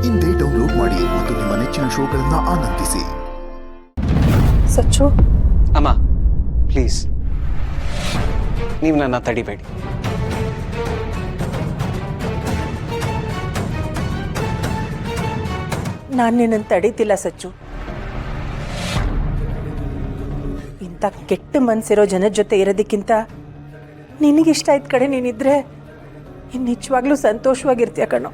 ಇಂದೇ ಡೌನ್ಲೋಡ್ ಮಾಡಿ ಮತ್ತು ನಿಮ್ಮ ನೆಚ್ಚಿನ ಶೋಗಳನ್ನು ಆನಂದಿಸಿ. ಸಚ್ಚು, ಅಮ್ಮ ಪ್ಲೀಸ್, ನೀವು ನನ್ನ ತಡಿಬೇಡಿ. ನಾನು ನಿನ್ನನ್ನು ತಡೀತಿಲ್ಲ ಸಚ್ಚು. ಇಂಥ ಕೆಟ್ಟ ಮನಸ್ಸಿರೋ ಜನದ ಜೊತೆ ಇರೋದಕ್ಕಿಂತ ನಿನಗಿಷ್ಟ ಆಯ್ತ ಕಡೆ ನೀನಿದ್ರೆ ಇನ್ನು ನಿಜವಾಗ್ಲೂ ಸಂತೋಷವಾಗಿರ್ತೀಯ ಕಣೋ.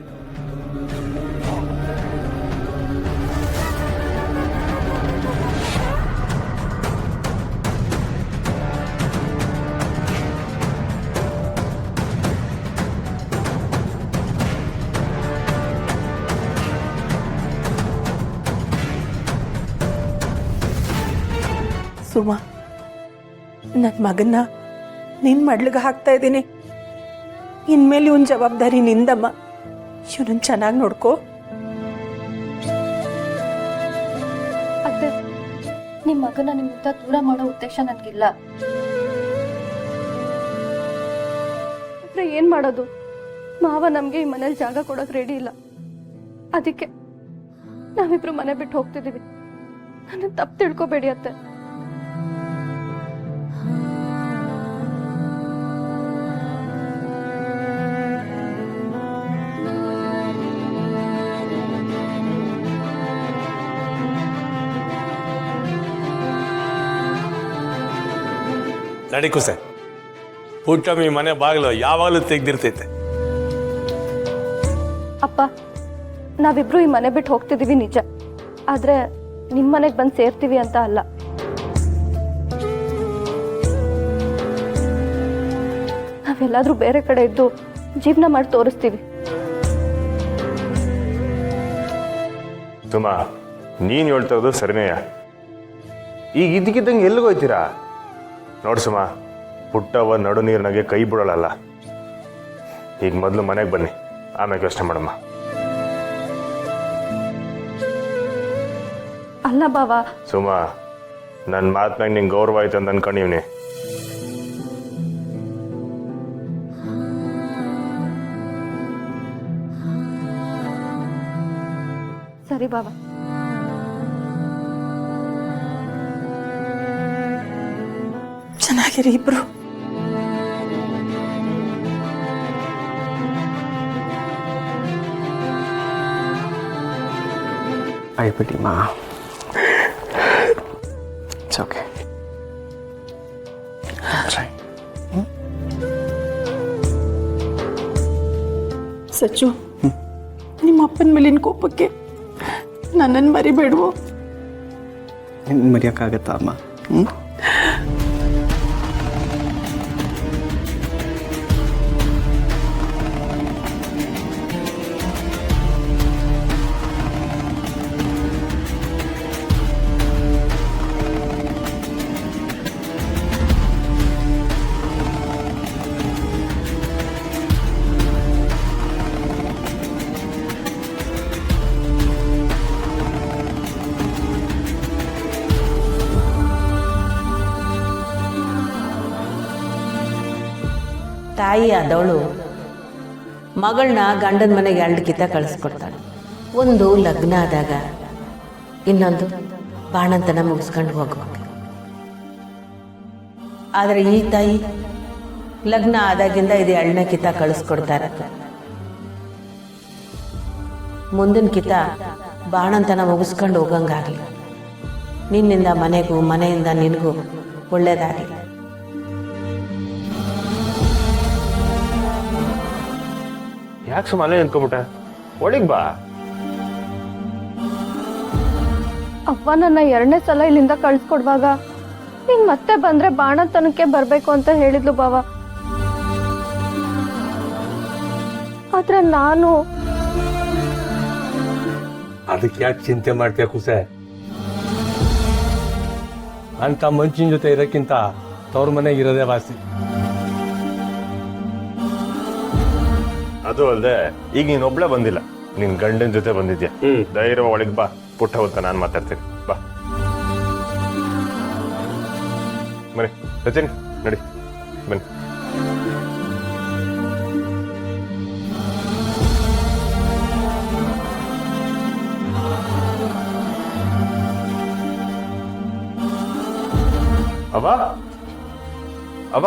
ಸುಮಾ, ನನ್ನ ಮಗನ್ನ ನಿನ್ನ ಮಡ್ಲಿಗೆ ಹಾಕ್ತಾ ಇದ್ದೀನಿ. ಇನ್ಮೇಲೆ ಇವನ್ ಜವಾಬ್ದಾರಿ ನಿಂದಮ್ಮ. ಇವನನ್ನು ಚೆನ್ನಾಗಿ ನೋಡ್ಕೋ. ಅತ್ತೆ, ನಿಮ್ಮ ಮಗನ ನಿಮ್ಮಿಂದ ದೂರ ಮಾಡೋ ಉದ್ದೇಶ ನನಗಿಲ್ಲ. ಏನ್ ಮಾಡೋದು? ಮಾವ ನಮ್ಗೆ ಈ ಮನೇಲಿ ಜಾಗ ಕೊಡೋಕೆ ರೆಡಿ ಇಲ್ಲ. ಅದಕ್ಕೆ ನಾವಿಬ್ರು ಮನೆ ಬಿಟ್ಟು ಹೋಗ್ತಿದ್ದೀವಿ. ನನ್ನ ತಪ್ಪು ತಿಳ್ಕೊಬೇಡಿ ಅತ್ತೆ. ನಡಿ ಕುಸೆ, ಪುಟ್ಟಮ್ಮಿ ಮನೆ ಬಾಗಿಲು ಯಾವಾಗಲೂ ತೆಗ್ದಿರ್ತೈತೆ. ಅಪ್ಪ, ನಾವಿಬ್ರು ಈ ಮನೆ ಬಿಟ್ಟು ಹೋಗ್ತಿದೀವಿ ನಿಜ, ಆದ್ರೆ ನಿಮ್ ಮನೆಗೆ ಬಂದು ಸೇರ್ತೀವಿ ಅಂತ ಅಲ್ಲ. ನಾವೆಲ್ಲಾದ್ರೂ ಬೇರೆ ಕಡೆ ಇದ್ದು ಜೀವನ ಮಾಡಿ ತೋರಿಸ್ತೀವಿ. ಸುಮಾ, ನೀನು ಹೇಳ್ತಾ ಇರೋದು ಸರಿನೇಯ. ಈಗ ಇದಕ್ಕಿದ್ದಂಗೆ ಎಲ್ಲಿಗೆ ಹೋಗ್ತೀರಾ? ನೋಡು ಸುಮಾ, ಪುಟ್ಟವ ನಡು ನೀರಿನಾಗೆ ಕೈ ಬಿಡೋಳಲ್ಲ. ಈಗ ಮೊದಲು ಮನೆಗೆ ಬನ್ನಿ, ಆಮೇಲೆ ಯೋಚನೆ ಮಾಡಮ್ಮ. ಅಲ್ಲ ಬಾವ. ಸುಮಾ, ನನ್ನ ಮಾತಿನಾಗ ನಿಂಗೆ ಗೌರವ ಆಯ್ತು ಅಂತ ಅನ್ಕೊಂಡಿವ್ನಿ. ಸರಿ ಬಾವ. ಚೆನ್ನಾಗಿರಿ ಇಬ್ರು. ಅಳ್ಬಿಡಿ ಮಾ, ಇಟ್ಸ್ ಓಕೆ. ಸಚ್ಚು, ನಿಮ್ಮ ಅಪ್ಪನ ಮೇಲಿನ ಕೋಪಕ್ಕೆ ನನ್ನನ್ನು ಮರಿಬೇಡುವು. ಮರೆಯೋಕ್ಕಾಗತ್ತಾ ಅಮ್ಮ? ತಾಯಿ ಆದವಳು ಮಗಳನ್ನ ಗಂಡನ ಮನೆಗೆ 2 ಕಿತ್ತ ಕಳಿಸ್ಕೊಡ್ತಾಳೆ. ಒಂದು ಲಗ್ನ ಆದಾಗ, ಇನ್ನೊಂದು ಬಾಣಂತನ ಮುಗಿಸ್ಕೊಂಡು ಹೋಗುವಾಗ. ಆದರೆ ಈ ತಾಯಿ ಲಗ್ನ ಆದಾಗಿಂದ ಇದು 2ನೇ ಕಿತ್ತ ಕಳಿಸ್ಕೊಡ್ತಾರೆ. ಮುಂದಿನ ಕಿತ್ತ ಬಾಣಂತನ ಮುಗಿಸ್ಕೊಂಡು ಹೋಗಂಗಾಗಲಿ. ನಿನ್ನಿಂದ ಮನೆಗೂ, ಮನೆಯಿಂದ ನಿನಗೂ ಒಳ್ಳೇದಾಗಲಿ. ಯಾಕೆ ಸುಮ್ಮನೆ ನಿಂತ್ಕೊಂಬಿಟ್ಟೆ? ಒಳಗೆ ಬಾ. ಅವ್ವ ನನ್ನ 2ನೇ ಸಲ ಇಲ್ಲಿಂದ ಕಳ್ಸ್ಕೊಡ್ವಾಗ ನೀನ್ ಮತ್ತೆ ಬಂದ್ರೆ ಬಾಣತನಕ್ಕೆ ಬರ್ಬೇಕು ಅಂತ ಹೇಳಿದ್ಲು ಬಾವ. ಆದ್ರೆ ನಾನು ಅದಕ್ಕೆ ಯಾಕೆ ಚಿಂತೆ ಮಾಡ್ತೀಯ ಕುಸೆ? ಅಂತ ಮಂಚಿನ ಜೊತೆ ಇರೋಕ್ಕಿಂತ ತವ್ರ ಮನೆಗೆ ಇರೋದೇ ವಾಸಿ. ಅದು ಅಲ್ಲದೆ ಈಗ ನೀನ್ ಒಬ್ಳೆ ಬಂದಿಲ್ಲ, ನಿನ್ ಗಂಡನ ಜೊತೆ ಬಂದಿದ್ಯಾ. ಧೈರ್ಯ ಒಳಗೆ ಬಾ, ಪುಟ್ಟ ಹೊತ್ತ ನಾನು ಮಾತಾಡ್ತೀನಿ. ಬಾ ಬನ್ನಿ ಸಚಿನ್, ನಡಿ ಬನ್ನಿ. ಅವ ಅವ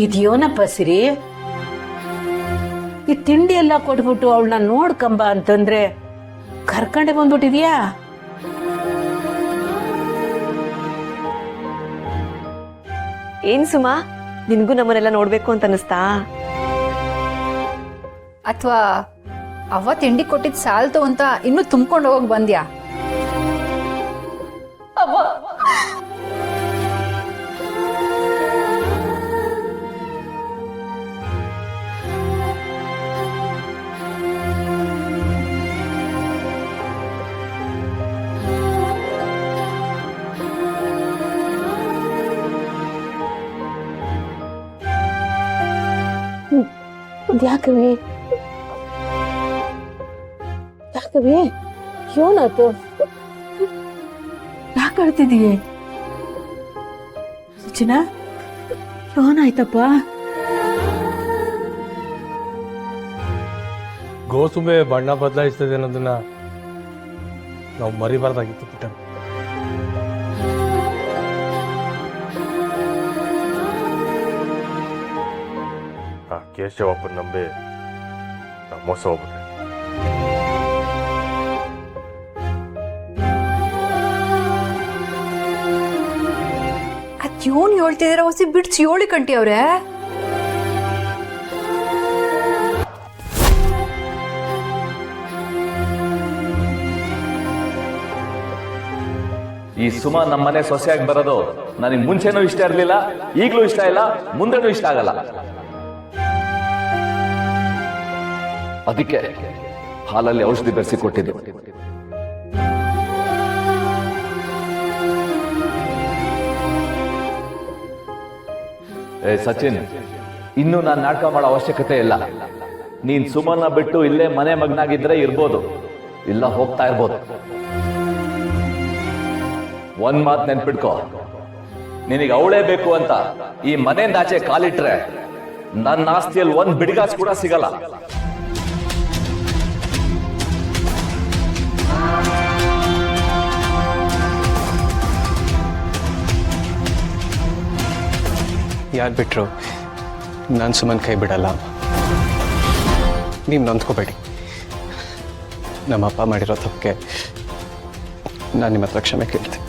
ಇದ್ಯೋನಪ್ಪ ಸಿರಿ, ಈ ತಿಂಡಿ ಎಲ್ಲ ಕೊಟ್ಬಿಟ್ಟು ಅವಳನ್ನ ನೋಡ್ಕಂಬ ಅಂತಂದ್ರೆ ಕರ್ಕೊಂಡೆ ಬಂದ್ಬಿಟ್ಟಿದ್ಯಾ? ಏನ್ ಸುಮಾ, ನಿನ್ಗೂ ನಮ್ಮನ್ನೆಲ್ಲ ನೋಡ್ಬೇಕು ಅಂತ ಅನಿಸ್ತಾ? ಅಥವಾ ಅವ್ವ ತಿಂಡಿ ಕೊಟ್ಟಿದ್ ಸಾಲ್ತು ಅಂತ ಇನ್ನೂ ತುಂಬ್ಕೊಂಡು ಹೋಗಿ ಬಂದ್ಯಾ? ಯಾಕವಿ ಯಾಕವಿ ಏನಾಯ್ತು? ಯಾಕೆ ಅಳ್ತಿದೀಯ ಸುಚಿನ? ಏನಾಯ್ತಪ್ಪ? ಗೋಸುಂಬೆ ಬಣ್ಣ ಬದಲಾಯಿಸ್ತದೆ ಅನ್ನೋದನ್ನ ನಾವು ಮರಿಬಾರ್ದಾಗಿತ್ತು ಪುಟ್ಟ. ಆ ಕೇಶವಪ್ಪನ ನಂಬಿ ನಾವು ಮೋಸ ಹೋಗ್ಬಿಟ್ರೆ. ಅದ್ಯೋನ್ ಹೇಳ್ತಿದಾರ ಹೊಸಿ ಬಿಡ್ಸಿ 7 ಗಂಟೆ ಅವ್ರೆ. ಈ ಸುಮಾ ನಮ್ಮನೆ ಸೊಸೆಯಾಗಿ ಬರೋದು ನನಗೆ ಮುಂಚೆನೂ ಇಷ್ಟ ಇರಲಿಲ್ಲ, ಈಗಲೂ ಇಷ್ಟ ಇಲ್ಲ, ಮುಂದೆನೂ ಇಷ್ಟ ಆಗಲ್ಲ. ಅದಕ್ಕೆ ಹಾಲಲ್ಲಿ ಔಷಧಿ ಬೆರೆಸಿ ಕೊಟ್ಟಿದ್ದು. ಸಚಿನ್, ಇನ್ನು ನಾನು ನಾಟಕ ಮಾಡೋ ಅವಶ್ಯಕತೆ ಇಲ್ಲ. ನೀನ್ ಸುಮನ್ನ ಬಿಟ್ಟು ಇಲ್ಲೇ ಮನೆ ಮಗನಾಗಿದ್ರೆ ಇರ್ಬೋದು, ಇಲ್ಲ ಹೋಗ್ತಾ ಇರ್ಬೋದು. ಒಂದ್ ಮಾತು ನೆನ್ಪಿಡ್ಕೋ, ನಿನಗೆ ಅವಳೇ ಬೇಕು ಅಂತ ಈ ಮನೆಯಿಂದ ಆಚೆ ಕಾಲಿಟ್ರೆ ನನ್ನ ಆಸ್ತಿಯಲ್ಲಿ ಒಂದ್ ಬಿಡಿಗಾಸ್ ಕೂಡ ಸಿಗಲ್ಲ. ಯಾರು ಬಿಟ್ರು ನಾನು ಸುಮ್ಮನೆ ಕೈ ಬಿಡಲ್ಲ. ನೀವು ನೊಂದ್ಕೋಬೇಡಿ. ನಮ್ಮಪ್ಪ ಮಾಡಿರೋ ತಪ್ಪಿಗೆ ನಾನು ನಿಮ್ಮ ಹತ್ರ ಕ್ಷಮೆ ಕೇಳ್ತೀನಿ.